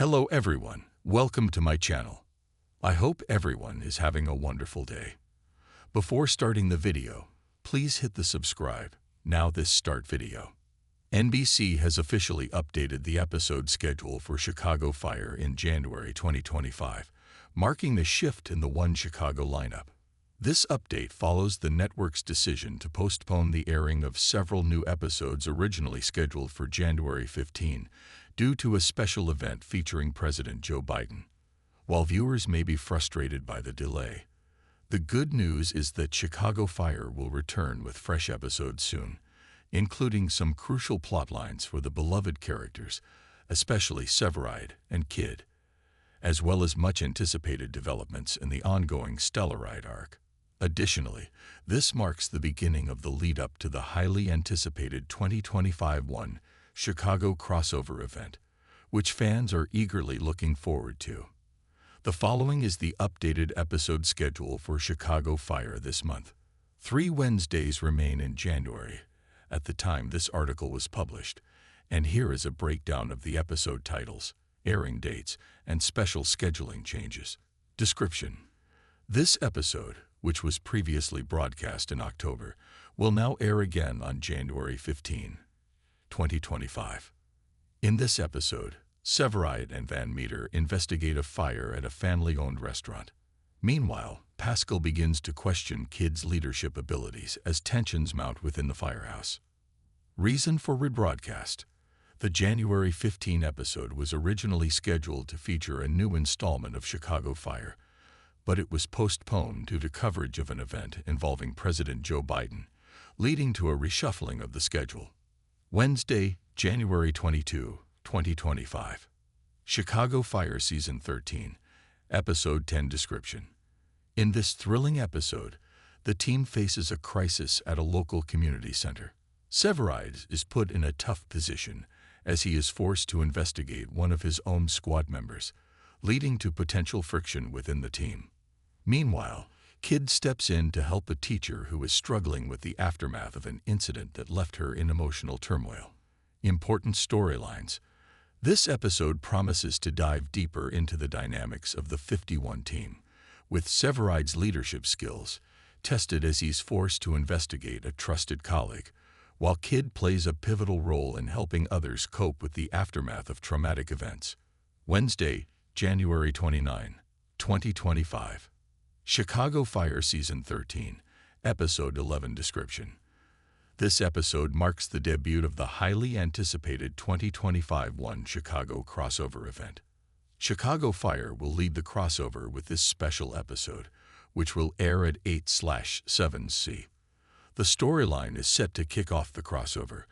Hello everyone, welcome to my channel. I hope everyone is having a wonderful day. Before starting the video, please hit the subscribe. Now this start video. NBC has officially updated the episode schedule for Chicago Fire in January 2025, marking the shift in the One Chicago lineup. This update follows the network's decision to postpone the airing of several new episodes originally scheduled for January 15 due to a special event featuring President Joe Biden. While viewers may be frustrated by the delay, the good news is that Chicago Fire will return with fresh episodes soon, including some crucial plotlines for the beloved characters, especially Severide and Kid, as well as much-anticipated developments in the ongoing Stellaride arc. Additionally, this marks the beginning of the lead-up to the highly anticipated 2025 One Chicago crossover event, which fans are eagerly looking forward to. The following is the updated episode schedule for Chicago Fire this month. 3 Wednesdays remain in January at the time this article was published, and here is a breakdown of the episode titles, airing dates, and special scheduling changes. Description: this episode, which was previously broadcast in October, will now air again on January 15, 2025. In this episode, Severide and Van Meter investigate a fire at a family-owned restaurant. Meanwhile, Pascal begins to question Kid's leadership abilities as tensions mount within the firehouse. Reason for rebroadcast: the January 15 episode was originally scheduled to feature a new installment of Chicago Fire, but it was postponed due to coverage of an event involving President Joe Biden, leading to a reshuffling of the schedule. Wednesday, January 22, 2025. Chicago Fire Season 13, Episode 10 Description. In this thrilling episode, the team faces a crisis at a local community center. Severide is put in a tough position as he is forced to investigate one of his own squad members, leading to potential friction within the team. Meanwhile, Kid steps in to help a teacher who is struggling with the aftermath of an incident that left her in emotional turmoil. Important storylines. This episode promises to dive deeper into the dynamics of the 51 team, with Severide's leadership skills tested as he's forced to investigate a trusted colleague, while Kid plays a pivotal role in helping others cope with the aftermath of traumatic events. Wednesday, January 29, 2025. Chicago Fire Season 13, Episode 11 Description. This episode marks the debut of the highly anticipated 2025 One Chicago crossover event. Chicago Fire will lead the crossover with this special episode, which will air at 8/7C. The storyline is set to kick off the crossover,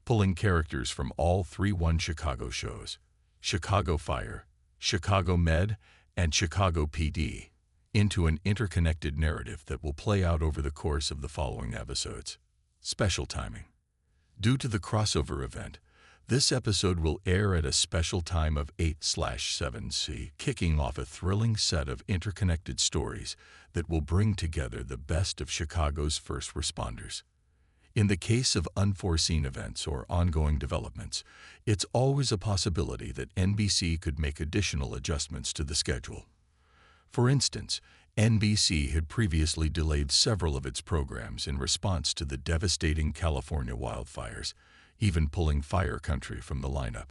pulling characters from all 3 One Chicago shows: Chicago Fire, Chicago Med, and Chicago PD, into an interconnected narrative that will play out over the course of the following episodes. Special timing. Due to the crossover event, this episode will air at a special time of 8/7C, kicking off a thrilling set of interconnected stories that will bring together the best of Chicago's first responders. In the case of unforeseen events or ongoing developments, it's always a possibility that NBC could make additional adjustments to the schedule. For instance, NBC had previously delayed several of its programs in response to the devastating California wildfires, even pulling Fire Country from the lineup.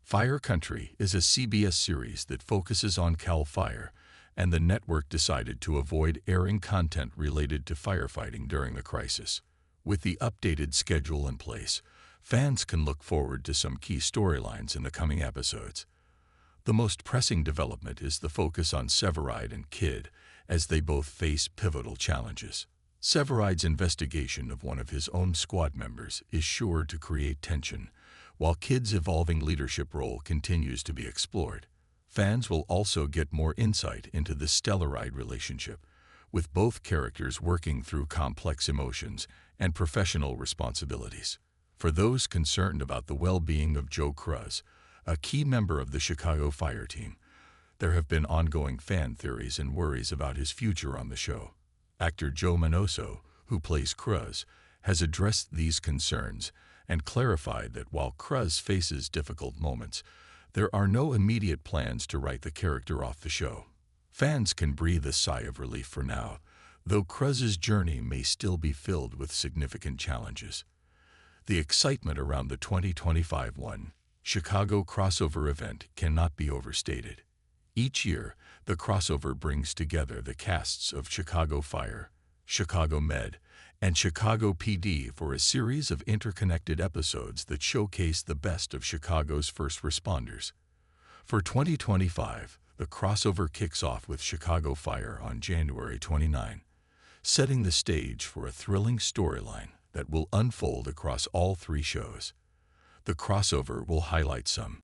Fire Country is a CBS series that focuses on Cal Fire, and the network decided to avoid airing content related to firefighting during the crisis. With the updated schedule in place, fans can look forward to some key storylines in the coming episodes. The most pressing development is the focus on Severide and Kid, as they both face pivotal challenges. Severide's investigation of one of his own squad members is sure to create tension, while Kid's evolving leadership role continues to be explored. Fans will also get more insight into the Stellaride relationship, with both characters working through complex emotions and professional responsibilities. For those concerned about the well-being of Joe Cruz, a key member of the Chicago Fire team, there have been ongoing fan theories and worries about his future on the show. Actor Joe Manoso, who plays Cruz, has addressed these concerns and clarified that while Cruz faces difficult moments, There are no immediate plans to write the character off the show. Fans can breathe a sigh of relief for now, though Cruz's journey may still be filled with significant challenges. The excitement around the 2025 Chicago crossover event cannot be overstated. Each year, the crossover brings together the casts of Chicago Fire, Chicago Med, and Chicago PD for a series of interconnected episodes that showcase the best of Chicago's first responders. For 2025, the crossover kicks off with Chicago Fire on January 29, setting the stage for a thrilling storyline that will unfold across all three shows. The crossover will highlight some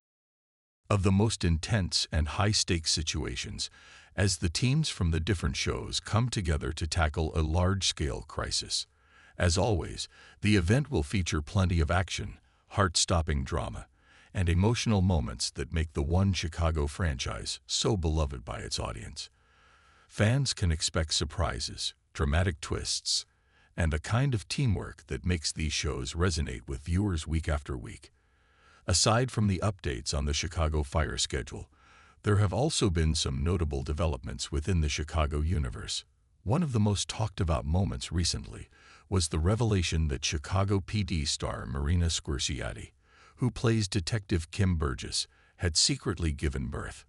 of the most intense and high-stakes situations as the teams from the different shows come together to tackle a large-scale crisis. As always, the event will feature plenty of action, heart-stopping drama, and emotional moments that make the One Chicago franchise so beloved by its audience. Fans can expect surprises, dramatic twists, and the kind of teamwork that makes these shows resonate with viewers week after week. Aside from the updates on the Chicago Fire schedule, there have also been some notable developments within the Chicago universe. One of the most talked about moments recently was the revelation that Chicago PD star Marina Squirciati, who plays Detective Kim Burgess, had secretly given birth.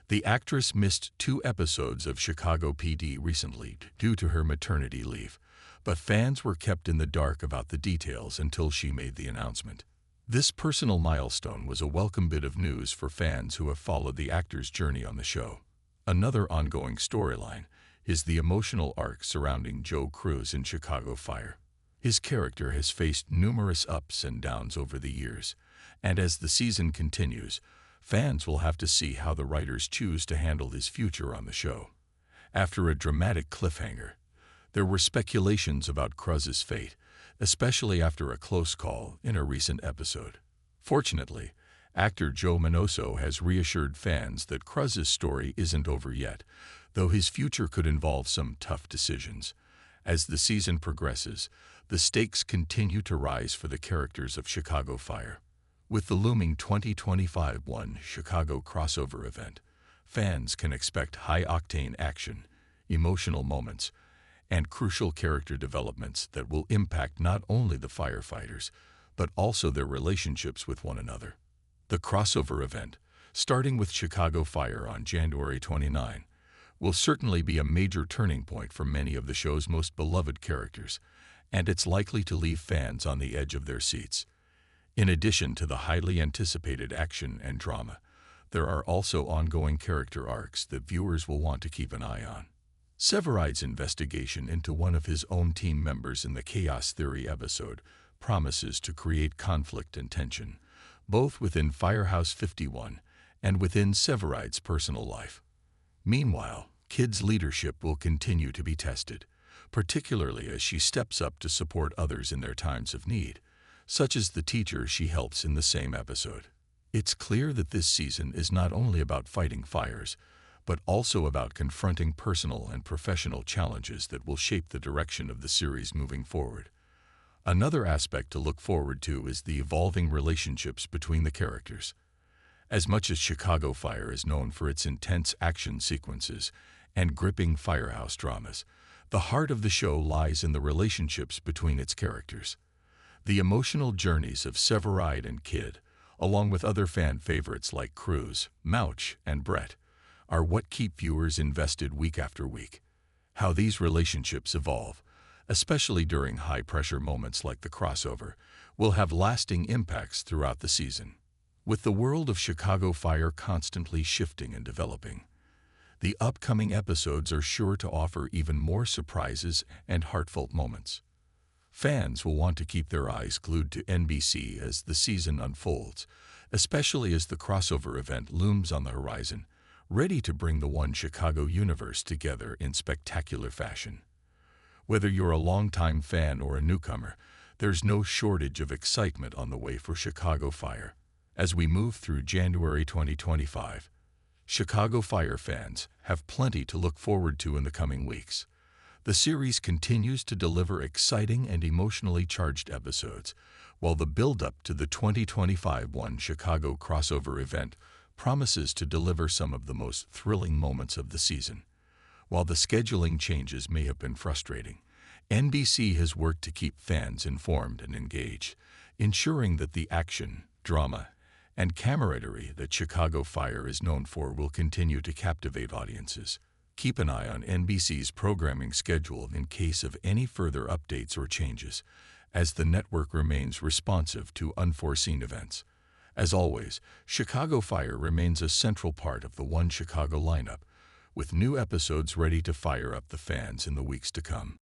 The actress missed 2 episodes of Chicago PD recently due to her maternity leave, but fans were kept in the dark about the details until she made the announcement. This personal milestone was a welcome bit of news for fans who have followed the actor's journey on the show. Another ongoing storyline is the emotional arc surrounding Joe Cruz in Chicago Fire. His character has faced numerous ups and downs over the years, and as the season continues, fans will have to see how the writers choose to handle his future on the show. After a dramatic cliffhanger, there were speculations about Cruz's fate, especially after a close call in a recent episode. Fortunately, actor Joe Manoso has reassured fans that Cruz's story isn't over yet, though his future could involve some tough decisions. As the season progresses, the stakes continue to rise for the characters of Chicago Fire. With the looming 2025 Chicago crossover event, fans can expect high-octane action, emotional moments, and crucial character developments that will impact not only the firefighters, but also their relationships with one another. The crossover event, starting with Chicago Fire on January 29, will certainly be a major turning point for many of the show's most beloved characters, and it's likely to leave fans on the edge of their seats. In addition to the highly anticipated action and drama, there are also ongoing character arcs that viewers will want to keep an eye on. Severide's investigation into one of his own team members in the Chaos Theory episode promises to create conflict and tension, both within Firehouse 51 and within Severide's personal life. Meanwhile, Kid's leadership will continue to be tested, particularly as she steps up to support others in their times of need, such as the teacher she helps in the same episode. It's clear that this season is not only about fighting fires, but also about confronting personal and professional challenges that will shape the direction of the series moving forward. Another aspect to look forward to is the evolving relationships between the characters. As much as Chicago Fire is known for its intense action sequences and gripping firehouse dramas, the heart of the show lies in the relationships between its characters. The emotional journeys of Severide and Kid, along with other fan favorites like Cruz, Mouch, and Brett, are what keep viewers invested week after week. How these relationships evolve, especially during high-pressure moments like the crossover, will have lasting impacts throughout the season. With the world of Chicago Fire constantly shifting and developing, the upcoming episodes are sure to offer even more surprises and heartfelt moments. Fans will want to keep their eyes glued to NBC as the season unfolds, especially as the crossover event looms on the horizon, ready to bring the One Chicago universe together in spectacular fashion. Whether you're a longtime fan or a newcomer, there's no shortage of excitement on the way for Chicago Fire. As we move through January 2025, Chicago Fire fans have plenty to look forward to in the coming weeks. The series continues to deliver exciting and emotionally charged episodes, while the build-up to the 2025 One Chicago crossover event promises to deliver some of the most thrilling moments of the season. While the scheduling changes may have been frustrating, NBC has worked to keep fans informed and engaged, ensuring that the action, drama, and camaraderie that Chicago Fire is known for will continue to captivate audiences. Keep an eye on NBC's programming schedule in case of any further updates or changes, as the network remains responsive to unforeseen events. As always, Chicago Fire remains a central part of the One Chicago lineup, with new episodes ready to fire up the fans in the weeks to come.